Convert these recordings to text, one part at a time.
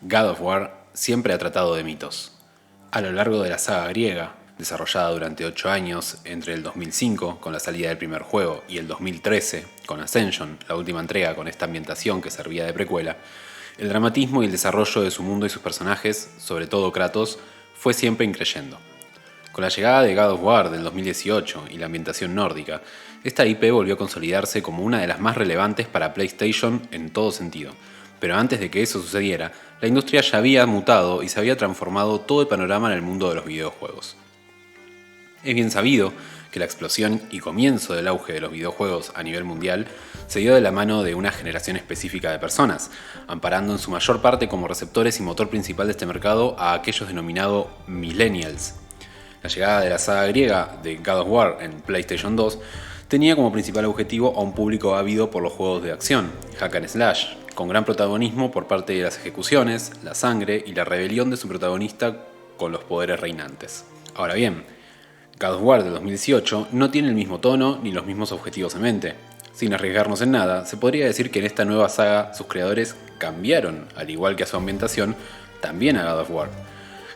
God of War siempre ha tratado de mitos. A lo largo de la saga griega, desarrollada durante 8 años entre el 2005 con la salida del primer juego y el 2013 con Ascension, la última entrega con esta ambientación que servía de precuela, el dramatismo y el desarrollo de su mundo y sus personajes, sobre todo Kratos, fue siempre increyendo. Con la llegada de God of War del 2018 y la ambientación nórdica, esta IP volvió a consolidarse como una de las más relevantes para PlayStation en todo sentido. Pero antes de que eso sucediera, la industria ya había mutado y se había transformado todo el panorama en el mundo de los videojuegos. Es bien sabido que la explosión y comienzo del auge de los videojuegos a nivel mundial se dio de la mano de una generación específica de personas, amparando en su mayor parte como receptores y motor principal de este mercado a aquellos denominados millennials. La llegada de la saga griega de God of War en PlayStation 2 tenía como principal objetivo a un público ávido por los juegos de acción, hack and slash, con gran protagonismo por parte de las ejecuciones, la sangre y la rebelión de su protagonista con los poderes reinantes. Ahora bien, God of War de 2018 no tiene el mismo tono ni los mismos objetivos en mente. Sin arriesgarnos en nada, se podría decir que en esta nueva saga sus creadores cambiaron, al igual que a su ambientación, también a God of War.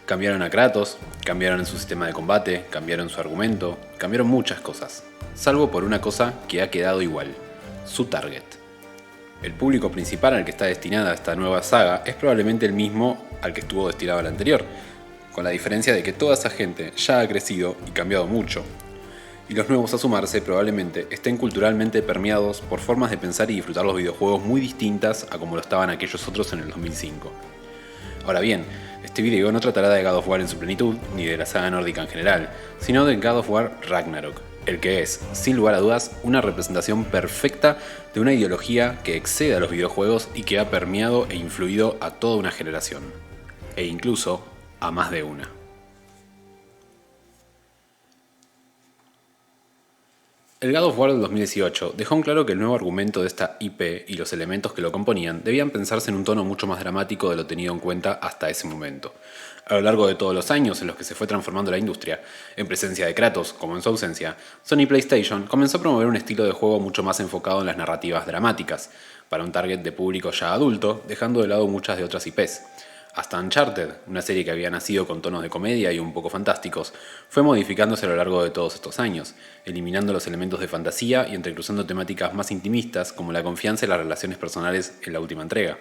Cambiaron a Kratos, cambiaron en su sistema de combate, cambiaron su argumento, cambiaron muchas cosas, salvo por una cosa que ha quedado igual, su target. El público principal al que está destinada esta nueva saga es probablemente el mismo al que estuvo destinado la anterior, con la diferencia de que toda esa gente ya ha crecido y cambiado mucho, y los nuevos a sumarse probablemente estén culturalmente permeados por formas de pensar y disfrutar los videojuegos muy distintas a como lo estaban aquellos otros en el 2005. Ahora bien, este video no tratará de God of War en su plenitud, ni de la saga nórdica en general, sino de God of War Ragnarok, el que es, sin lugar a dudas, una representación perfecta de una ideología que excede a los videojuegos y que ha permeado e influido a toda una generación, e incluso a más de una. El God of War del 2018 dejó en claro que el nuevo argumento de esta IP y los elementos que lo componían debían pensarse en un tono mucho más dramático de lo tenido en cuenta hasta ese momento. A lo largo de todos los años en los que se fue transformando la industria, en presencia de Kratos como en su ausencia, Sony PlayStation comenzó a promover un estilo de juego mucho más enfocado en las narrativas dramáticas, para un target de público ya adulto, dejando de lado muchas de otras IPs. Hasta Uncharted, una serie que había nacido con tonos de comedia y un poco fantásticos, fue modificándose a lo largo de todos estos años, eliminando los elementos de fantasía y entrecruzando temáticas más intimistas como la confianza y las relaciones personales en la última entrega.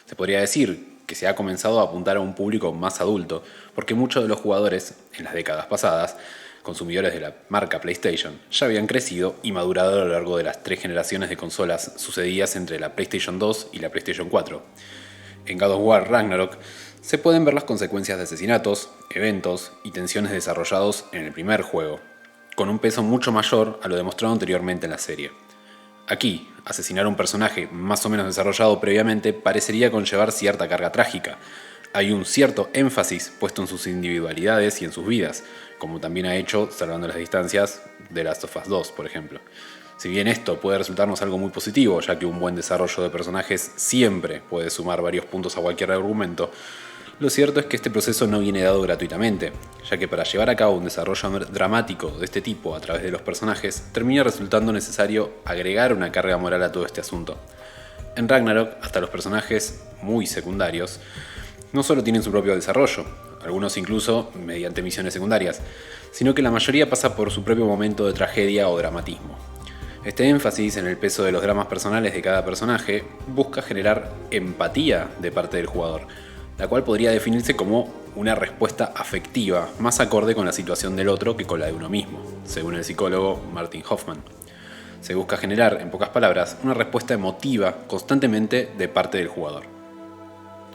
Se podría decir que se ha comenzado a apuntar a un público más adulto, porque muchos de los jugadores, en las décadas pasadas, consumidores de la marca PlayStation, ya habían crecido y madurado a lo largo de las 3 generaciones de consolas sucedidas entre la PlayStation 2 y la PlayStation 4. En God of War Ragnarok se pueden ver las consecuencias de asesinatos, eventos y tensiones desarrollados en el primer juego, con un peso mucho mayor a lo demostrado anteriormente en la serie. Aquí, asesinar a un personaje más o menos desarrollado previamente parecería conllevar cierta carga trágica. Hay un cierto énfasis puesto en sus individualidades y en sus vidas, como también ha hecho, salvando las distancias, The Last of Us 2, por ejemplo. Si bien esto puede resultarnos algo muy positivo, ya que un buen desarrollo de personajes siempre puede sumar varios puntos a cualquier argumento, lo cierto es que este proceso no viene dado gratuitamente, ya que para llevar a cabo un desarrollo dramático de este tipo a través de los personajes, termina resultando necesario agregar una carga moral a todo este asunto. En Ragnarok, hasta los personajes muy secundarios no solo tienen su propio desarrollo, algunos incluso mediante misiones secundarias, sino que la mayoría pasa por su propio momento de tragedia o dramatismo. Este énfasis en el peso de los dramas personales de cada personaje busca generar empatía de parte del jugador, la cual podría definirse como una respuesta afectiva más acorde con la situación del otro que con la de uno mismo, según el psicólogo Martin Hoffman. Se busca generar, en pocas palabras, una respuesta emotiva constantemente de parte del jugador.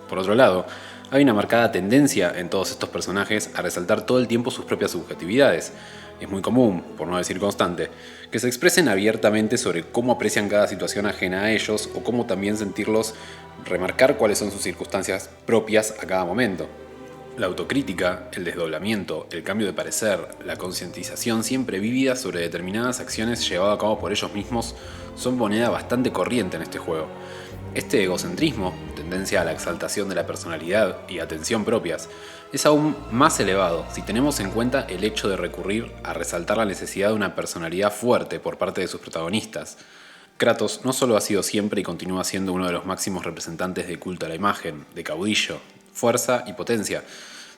Por otro lado, hay una marcada tendencia en todos estos personajes a resaltar todo el tiempo sus propias subjetividades. Es muy común, por no decir constante, que se expresen abiertamente sobre cómo aprecian cada situación ajena a ellos o cómo también sentirlos remarcar cuáles son sus circunstancias propias a cada momento. La autocrítica, el desdoblamiento, el cambio de parecer, la concientización siempre vívida sobre determinadas acciones llevadas a cabo por ellos mismos son moneda bastante corriente en este juego. Este egocentrismo, tendencia a la exaltación de la personalidad y atención propias, es aún más elevado si tenemos en cuenta el hecho de recurrir a resaltar la necesidad de una personalidad fuerte por parte de sus protagonistas. Kratos no solo ha sido siempre y continúa siendo uno de los máximos representantes de culto a la imagen, de caudillo, fuerza y potencia,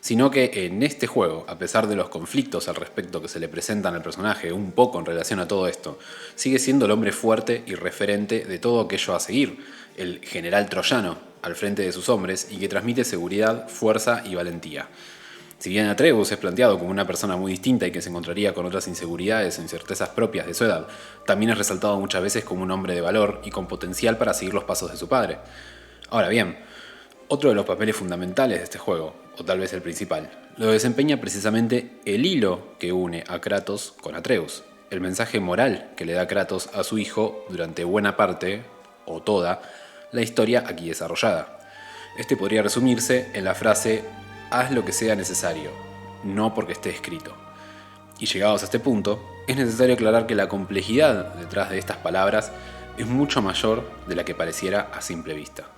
sino que en este juego, a pesar de los conflictos al respecto que se le presentan al personaje un poco en relación a todo esto, sigue siendo el hombre fuerte y referente de todo aquello a seguir, el general troyano, al frente de sus hombres y que transmite seguridad, fuerza y valentía. Si bien Atreus es planteado como una persona muy distinta y que se encontraría con otras inseguridades o incertezas propias de su edad, también es resaltado muchas veces como un hombre de valor y con potencial para seguir los pasos de su padre. Ahora bien, otro de los papeles fundamentales de este juego, o tal vez el principal, lo desempeña precisamente el hilo que une a Kratos con Atreus, el mensaje moral que le da Kratos a su hijo durante buena parte, o toda, la historia aquí desarrollada. Este podría resumirse en la frase «haz lo que sea necesario, no porque esté escrito». Y llegados a este punto, es necesario aclarar que la complejidad detrás de estas palabras es mucho mayor de la que pareciera a simple vista.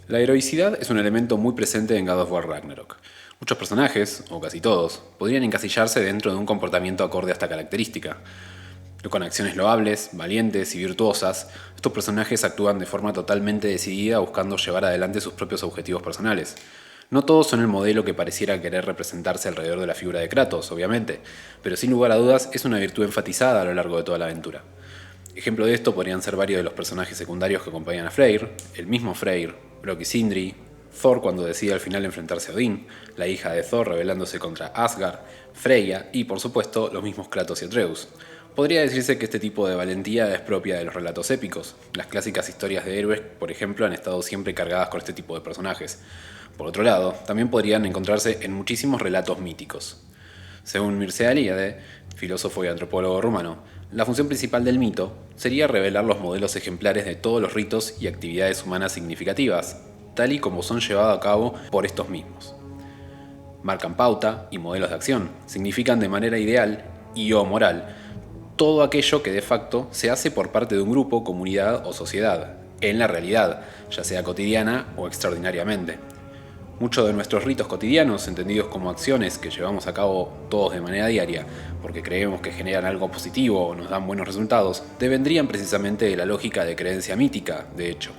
La heroicidad es un elemento muy presente en God of War Ragnarok. Muchos personajes, o casi todos, podrían encasillarse dentro de un comportamiento acorde a esta característica. Con acciones loables, valientes y virtuosas, estos personajes actúan de forma totalmente decidida buscando llevar adelante sus propios objetivos personales. No todos son el modelo que pareciera querer representarse alrededor de la figura de Kratos, obviamente, pero sin lugar a dudas es una virtud enfatizada a lo largo de toda la aventura. Ejemplo de esto podrían ser varios de los personajes secundarios que acompañan a Freyr, el mismo Freyr, Brok y Sindri, Thor cuando decide al final enfrentarse a Odín, la hija de Thor rebelándose contra Asgard, Freya y, por supuesto, los mismos Kratos y Atreus. Podría decirse que este tipo de valentía es propia de los relatos épicos. Las clásicas historias de héroes, por ejemplo, han estado siempre cargadas con este tipo de personajes. Por otro lado, también podrían encontrarse en muchísimos relatos míticos. Según Mircea Eliade, filósofo y antropólogo rumano, la función principal del mito sería revelar los modelos ejemplares de todos los ritos y actividades humanas significativas, tal y como son llevados a cabo por estos mismos. Marcan pauta y modelos de acción, significan de manera ideal y o moral todo aquello que de facto se hace por parte de un grupo, comunidad o sociedad, en la realidad, ya sea cotidiana o extraordinariamente. Muchos de nuestros ritos cotidianos, entendidos como acciones que llevamos a cabo todos de manera diaria, porque creemos que generan algo positivo o nos dan buenos resultados, devendrían precisamente de la lógica de creencia mítica, de hecho.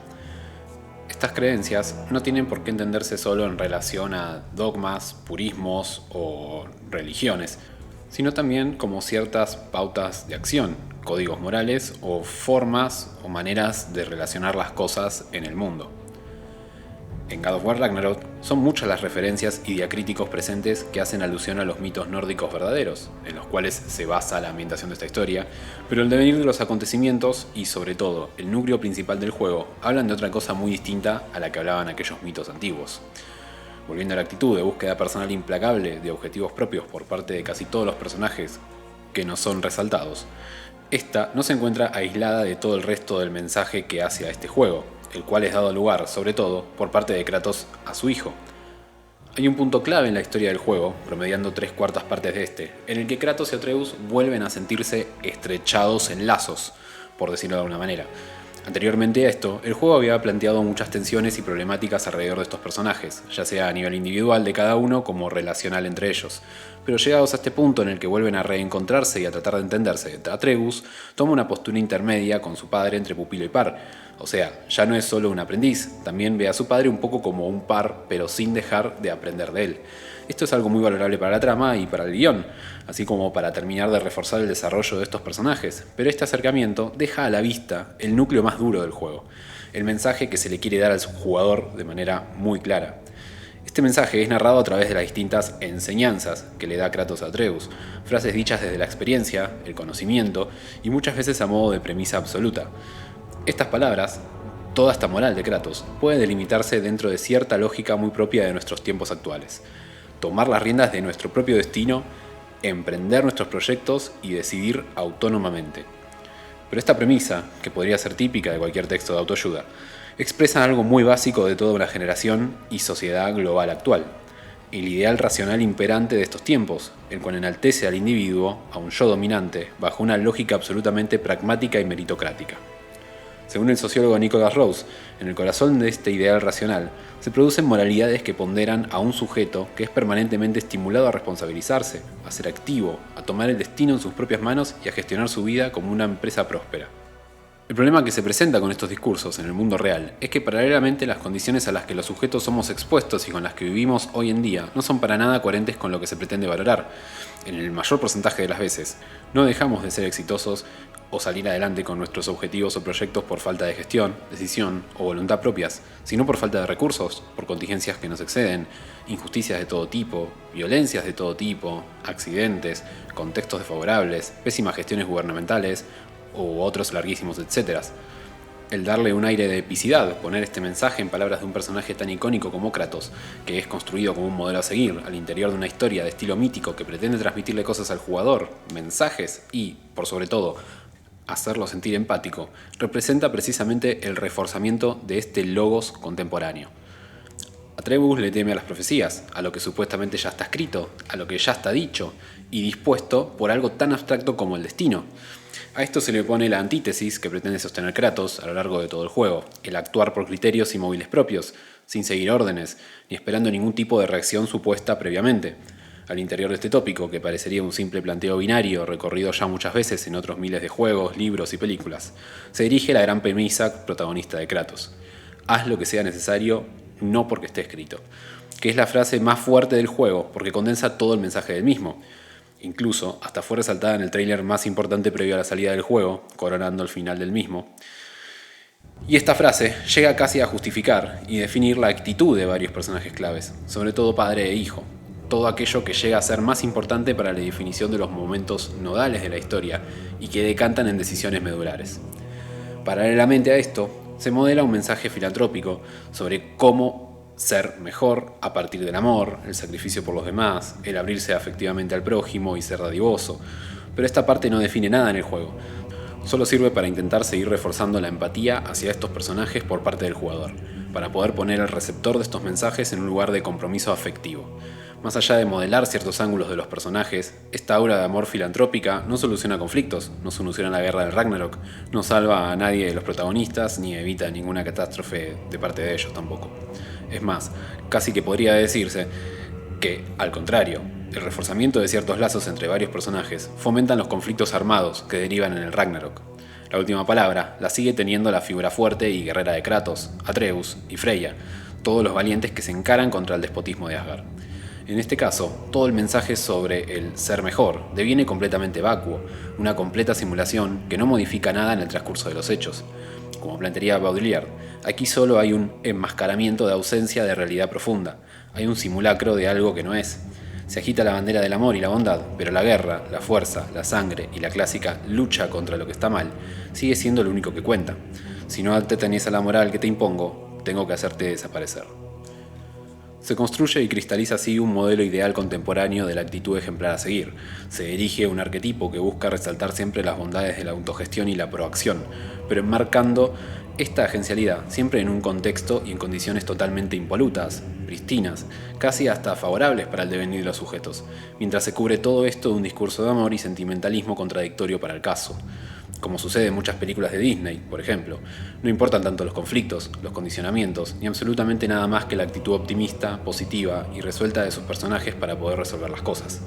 Estas creencias no tienen por qué entenderse solo en relación a dogmas, purismos o religiones, sino también como ciertas pautas de acción, códigos morales o formas o maneras de relacionar las cosas en el mundo. En God of War Ragnarok son muchas las referencias y diacríticos presentes que hacen alusión a los mitos nórdicos verdaderos, en los cuales se basa la ambientación de esta historia, pero el devenir de los acontecimientos y sobre todo el núcleo principal del juego hablan de otra cosa muy distinta a la que hablaban aquellos mitos antiguos. Volviendo a la actitud de búsqueda personal implacable de objetivos propios por parte de casi todos los personajes que no son resaltados, esta no se encuentra aislada de todo el resto del mensaje que hace a este juego, el cual es dado lugar, sobre todo, por parte de Kratos a su hijo. Hay un punto clave en la historia del juego, promediando 3/4 partes de este, en el que Kratos y Atreus vuelven a sentirse estrechados en lazos, por decirlo de alguna manera. Anteriormente a esto, el juego había planteado muchas tensiones y problemáticas alrededor de estos personajes, ya sea a nivel individual de cada uno como relacional entre ellos. Pero llegados a este punto en el que vuelven a reencontrarse y a tratar de entenderse, Atreus toma una postura intermedia con su padre entre pupilo y par. O sea, ya no es solo un aprendiz, también ve a su padre un poco como un par, pero sin dejar de aprender de él. Esto es algo muy valorable para la trama y para el guión, así como para terminar de reforzar el desarrollo de estos personajes, pero este acercamiento deja a la vista el núcleo más duro del juego, el mensaje que se le quiere dar al jugador de manera muy clara. Este mensaje es narrado a través de las distintas enseñanzas que le da Kratos a Atreus, frases dichas desde la experiencia, el conocimiento y muchas veces a modo de premisa absoluta. Estas palabras, toda esta moral de Kratos, puede delimitarse dentro de cierta lógica muy propia de nuestros tiempos actuales. Tomar las riendas de nuestro propio destino, emprender nuestros proyectos y decidir autónomamente. Pero esta premisa, que podría ser típica de cualquier texto de autoayuda, expresa algo muy básico de toda una generación y sociedad global actual, el ideal racional imperante de estos tiempos, el cual enaltece al individuo, a un yo dominante, bajo una lógica absolutamente pragmática y meritocrática. Según el sociólogo Nicholas Rose, en el corazón de este ideal racional se producen moralidades que ponderan a un sujeto que es permanentemente estimulado a responsabilizarse, a ser activo, a tomar el destino en sus propias manos y a gestionar su vida como una empresa próspera. El problema que se presenta con estos discursos en el mundo real es que paralelamente las condiciones a las que los sujetos somos expuestos y con las que vivimos hoy en día no son para nada coherentes con lo que se pretende valorar. En el mayor porcentaje de las veces, no dejamos de ser exitosos o salir adelante con nuestros objetivos o proyectos por falta de gestión, decisión o voluntad propias, sino por falta de recursos, por contingencias que nos exceden, injusticias de todo tipo, violencias de todo tipo, accidentes, contextos desfavorables, pésimas gestiones gubernamentales u otros larguísimos etcétera. El darle un aire de epicidad, poner este mensaje en palabras de un personaje tan icónico como Kratos, que es construido como un modelo a seguir al interior de una historia de estilo mítico que pretende transmitirle cosas al jugador, mensajes y, por sobre todo, hacerlo sentir empático, representa precisamente el reforzamiento de este logos contemporáneo. Atreus le teme a las profecías, a lo que supuestamente ya está escrito, a lo que ya está dicho y dispuesto por algo tan abstracto como el destino. A esto se le pone la antítesis que pretende sostener Kratos a lo largo de todo el juego, el actuar por criterios y móviles propios, sin seguir órdenes, ni esperando ningún tipo de reacción supuesta previamente. Al interior de este tópico, que parecería un simple planteo binario recorrido ya muchas veces en otros miles de juegos, libros y películas, se dirige la gran premisa protagonista de Kratos. Haz lo que sea necesario, no porque esté escrito, que es la frase más fuerte del juego porque condensa todo el mensaje del mismo. Incluso hasta fue resaltada en el tráiler más importante previo a la salida del juego, coronando el final del mismo. Y esta frase llega casi a justificar y definir la actitud de varios personajes claves, sobre todo padre e hijo, todo aquello que llega a ser más importante para la definición de los momentos nodales de la historia y que decantan en decisiones medulares. Paralelamente a esto, se modela un mensaje filantrópico sobre cómo ser mejor a partir del amor, el sacrificio por los demás, el abrirse afectivamente al prójimo y ser dadivoso. Pero esta parte no define nada en el juego. Solo sirve para intentar seguir reforzando la empatía hacia estos personajes por parte del jugador, para poder poner al receptor de estos mensajes en un lugar de compromiso afectivo. Más allá de modelar ciertos ángulos de los personajes, esta aura de amor filantrópica no soluciona conflictos, no soluciona la guerra del Ragnarok, no salva a nadie de los protagonistas ni evita ninguna catástrofe de parte de ellos tampoco. Es más, casi que podría decirse que, al contrario, el reforzamiento de ciertos lazos entre varios personajes fomentan los conflictos armados que derivan en el Ragnarok. La última palabra la sigue teniendo la figura fuerte y guerrera de Kratos, Atreus y Freya, todos los valientes que se encaran contra el despotismo de Asgard. En este caso, todo el mensaje sobre el ser mejor deviene completamente vacuo, una completa simulación que no modifica nada en el transcurso de los hechos. Como plantearía Baudrillard, aquí solo hay un enmascaramiento de ausencia de realidad profunda, hay un simulacro de algo que no es. Se agita la bandera del amor y la bondad, pero la guerra, la fuerza, la sangre y la clásica lucha contra lo que está mal sigue siendo lo único que cuenta. Si no te tenés a la moral que te impongo, tengo que hacerte desaparecer. Se construye y cristaliza así un modelo ideal contemporáneo de la actitud ejemplar a seguir. Se erige un arquetipo que busca resaltar siempre las bondades de la autogestión y la proacción, pero enmarcando esta agencialidad siempre en un contexto y en condiciones totalmente impolutas, pristinas, casi hasta favorables para el devenir de los sujetos, mientras se cubre todo esto de un discurso de amor y sentimentalismo contradictorio para el caso. Como sucede en muchas películas de Disney, por ejemplo, no importan tanto los conflictos, los condicionamientos, ni absolutamente nada más que la actitud optimista, positiva y resuelta de sus personajes para poder resolver las cosas.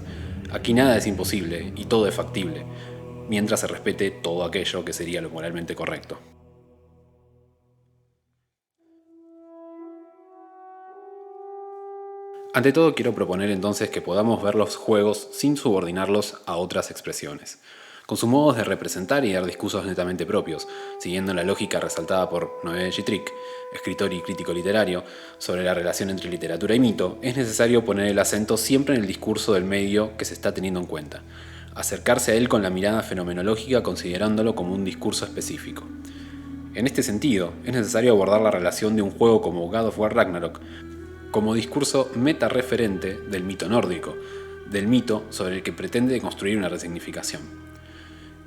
Aquí nada es imposible y todo es factible, mientras se respete todo aquello que sería lo moralmente correcto. Ante todo quiero proponer entonces que podamos ver los juegos sin subordinarlos a otras expresiones, con sus modos de representar y dar discursos netamente propios, siguiendo la lógica resaltada por Noé Gittrick, escritor y crítico literario, sobre la relación entre literatura y mito, es necesario poner el acento siempre en el discurso del medio que se está teniendo en cuenta, acercarse a él con la mirada fenomenológica considerándolo como un discurso específico. En este sentido, es necesario abordar la relación de un juego como God of War Ragnarok como discurso meta-referente del mito nórdico, del mito sobre el que pretende construir una resignificación.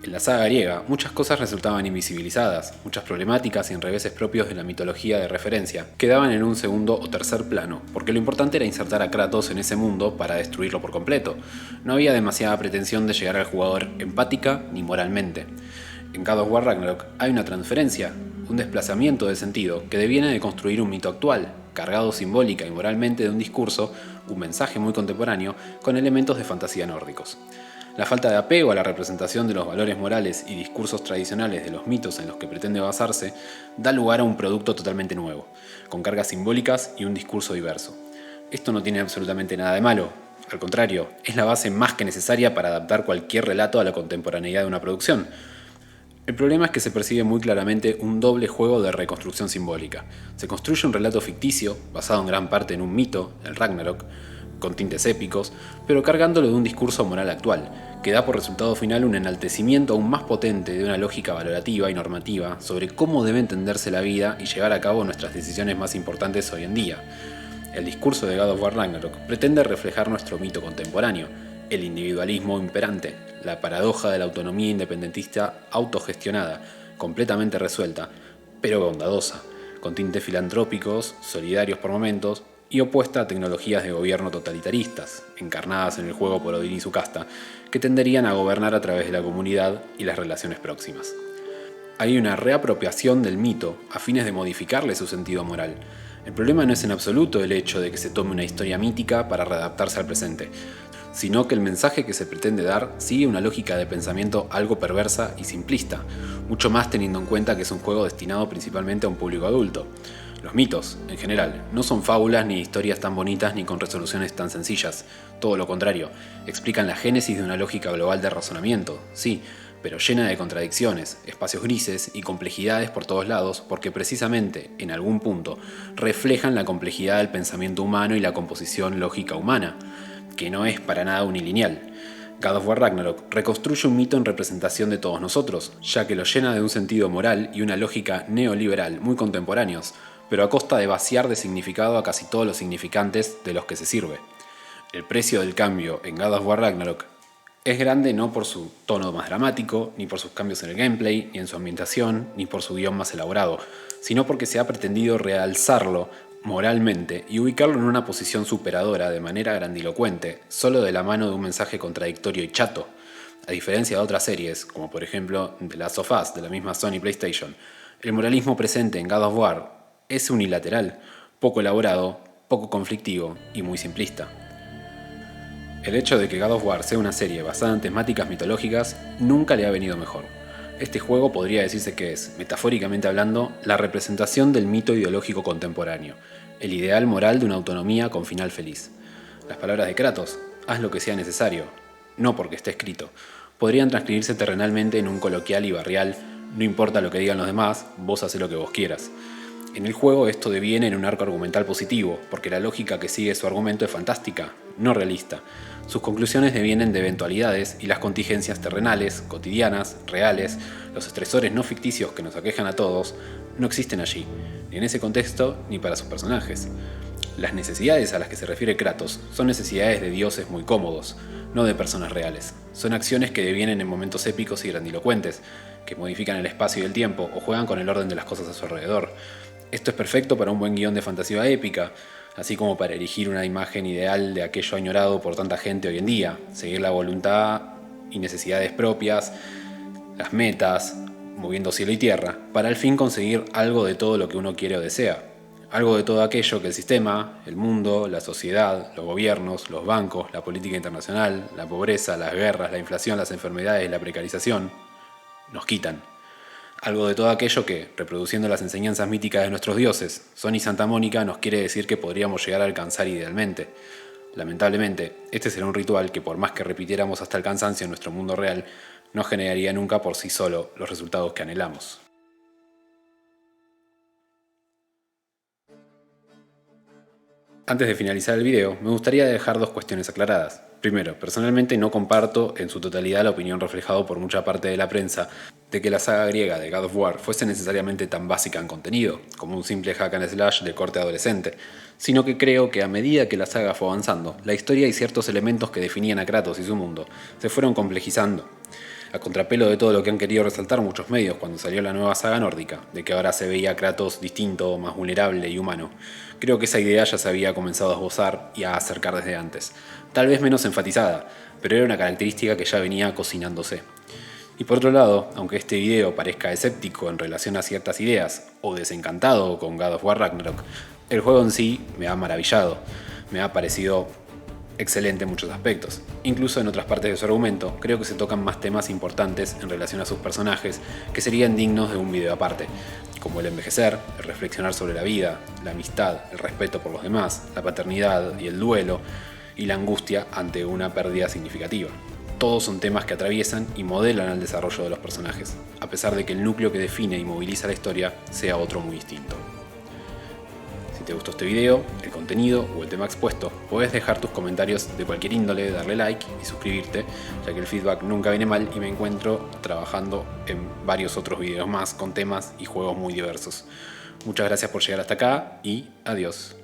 En la saga griega, muchas cosas resultaban invisibilizadas, muchas problemáticas y enreveses propios de la mitología de referencia quedaban en un segundo o tercer plano, porque lo importante era insertar a Kratos en ese mundo para destruirlo por completo. No había demasiada pretensión de llegar al jugador empática ni moralmente. En God of War Ragnarok hay una transferencia, un desplazamiento de sentido que deviene de construir un mito actual, cargado simbólica y moralmente de un discurso, un mensaje muy contemporáneo, con elementos de fantasía nórdicos. La falta de apego a la representación de los valores morales y discursos tradicionales de los mitos en los que pretende basarse da lugar a un producto totalmente nuevo, con cargas simbólicas y un discurso diverso. Esto no tiene absolutamente nada de malo, al contrario, es la base más que necesaria para adaptar cualquier relato a la contemporaneidad de una producción. El problema es que se percibe muy claramente un doble juego de reconstrucción simbólica. Se construye un relato ficticio, basado en gran parte en un mito, el Ragnarok, con tintes épicos, pero cargándolo de un discurso moral actual, que da por resultado final un enaltecimiento aún más potente de una lógica valorativa y normativa sobre cómo debe entenderse la vida y llevar a cabo nuestras decisiones más importantes hoy en día. El discurso de God of War Ragnarok pretende reflejar nuestro mito contemporáneo, el individualismo imperante, la paradoja de la autonomía independentista autogestionada, completamente resuelta, pero bondadosa, con tintes filantrópicos, solidarios por momentos, y opuesta a tecnologías de gobierno totalitaristas, encarnadas en el juego por Odín y su casta, que tenderían a gobernar a través de la comunidad y las relaciones próximas. Hay una reapropiación del mito a fines de modificarle su sentido moral. El problema no es en absoluto el hecho de que se tome una historia mítica para readaptarse al presente, sino que el mensaje que se pretende dar sigue una lógica de pensamiento algo perversa y simplista, mucho más teniendo en cuenta que es un juego destinado principalmente a un público adulto. Los mitos, en general, no son fábulas ni historias tan bonitas ni con resoluciones tan sencillas. Todo lo contrario, explican la génesis de una lógica global de razonamiento, sí, pero llena de contradicciones, espacios grises y complejidades por todos lados porque precisamente, en algún punto, reflejan la complejidad del pensamiento humano y la composición lógica humana, que no es para nada unilineal. God of War Ragnarok reconstruye un mito en representación de todos nosotros, ya que lo llena de un sentido moral y una lógica neoliberal muy contemporáneos, pero a costa de vaciar de significado a casi todos los significantes de los que se sirve. El precio del cambio en God of War Ragnarok es grande no por su tono más dramático, ni por sus cambios en el gameplay, ni en su ambientación, ni por su guión más elaborado, sino porque se ha pretendido realzarlo moralmente y ubicarlo en una posición superadora de manera grandilocuente, solo de la mano de un mensaje contradictorio y chato. A diferencia de otras series, como por ejemplo The Last of Us de la misma Sony PlayStation, el moralismo presente en God of War es unilateral, poco elaborado, poco conflictivo y muy simplista. El hecho de que God of War sea una serie basada en temáticas mitológicas nunca le ha venido mejor. Este juego podría decirse que es, metafóricamente hablando, la representación del mito ideológico contemporáneo, el ideal moral de una autonomía con final feliz. Las palabras de Kratos, haz lo que sea necesario, no porque esté escrito, podrían transcribirse terrenalmente en un coloquial y barrial, no importa lo que digan los demás, vos hacé lo que vos quieras. En el juego esto deviene en un arco argumental positivo, porque la lógica que sigue su argumento es fantástica, no realista. Sus conclusiones devienen de eventualidades y las contingencias terrenales, cotidianas, reales, los estresores no ficticios que nos aquejan a todos, no existen allí, ni en ese contexto ni para sus personajes. Las necesidades a las que se refiere Kratos son necesidades de dioses muy cómodos, no de personas reales. Son acciones que devienen en momentos épicos y grandilocuentes, que modifican el espacio y el tiempo o juegan con el orden de las cosas a su alrededor. Esto es perfecto para un buen guión de fantasía épica, así como para erigir una imagen ideal de aquello añorado por tanta gente hoy en día, seguir la voluntad y necesidades propias, las metas, moviendo cielo y tierra, para al fin conseguir algo de todo lo que uno quiere o desea. Algo de todo aquello que el sistema, el mundo, la sociedad, los gobiernos, los bancos, la política internacional, la pobreza, las guerras, la inflación, las enfermedades, la precarización, nos quitan. Algo de todo aquello que, reproduciendo las enseñanzas míticas de nuestros dioses, Sony Santa Mónica nos quiere decir que podríamos llegar a alcanzar idealmente. Lamentablemente, este será un ritual que por más que repitiéramos hasta el cansancio en nuestro mundo real, no generaría nunca por sí solo los resultados que anhelamos. Antes de finalizar el video, me gustaría dejar dos cuestiones aclaradas. Primero, personalmente no comparto en su totalidad la opinión reflejada por mucha parte de la prensa de que la saga griega de God of War fuese necesariamente tan básica en contenido, como un simple hack and slash de corte adolescente, sino que creo que a medida que la saga fue avanzando, la historia y ciertos elementos que definían a Kratos y su mundo se fueron complejizando, a contrapelo de todo lo que han querido resaltar muchos medios cuando salió la nueva saga nórdica, de que ahora se veía a Kratos distinto, más vulnerable y humano. Creo que esa idea ya se había comenzado a esbozar y a acercar desde antes, tal vez menos enfatizada, pero era una característica que ya venía cocinándose. Y por otro lado, aunque este video parezca escéptico en relación a ciertas ideas o desencantado con God of War Ragnarok, el juego en sí me ha maravillado, me ha parecido excelente en muchos aspectos. Incluso en otras partes de su argumento, creo que se tocan más temas importantes en relación a sus personajes que serían dignos de un video aparte, como el envejecer, el reflexionar sobre la vida, la amistad, el respeto por los demás, la paternidad y el duelo, y la angustia ante una pérdida significativa. Todos son temas que atraviesan y modelan el desarrollo de los personajes, a pesar de que el núcleo que define y moviliza la historia sea otro muy distinto. Si te gustó este video, el contenido o el tema expuesto, puedes dejar tus comentarios de cualquier índole, darle like y suscribirte, ya que el feedback nunca viene mal y me encuentro trabajando en varios otros videos más con temas y juegos muy diversos. Muchas gracias por llegar hasta acá y adiós.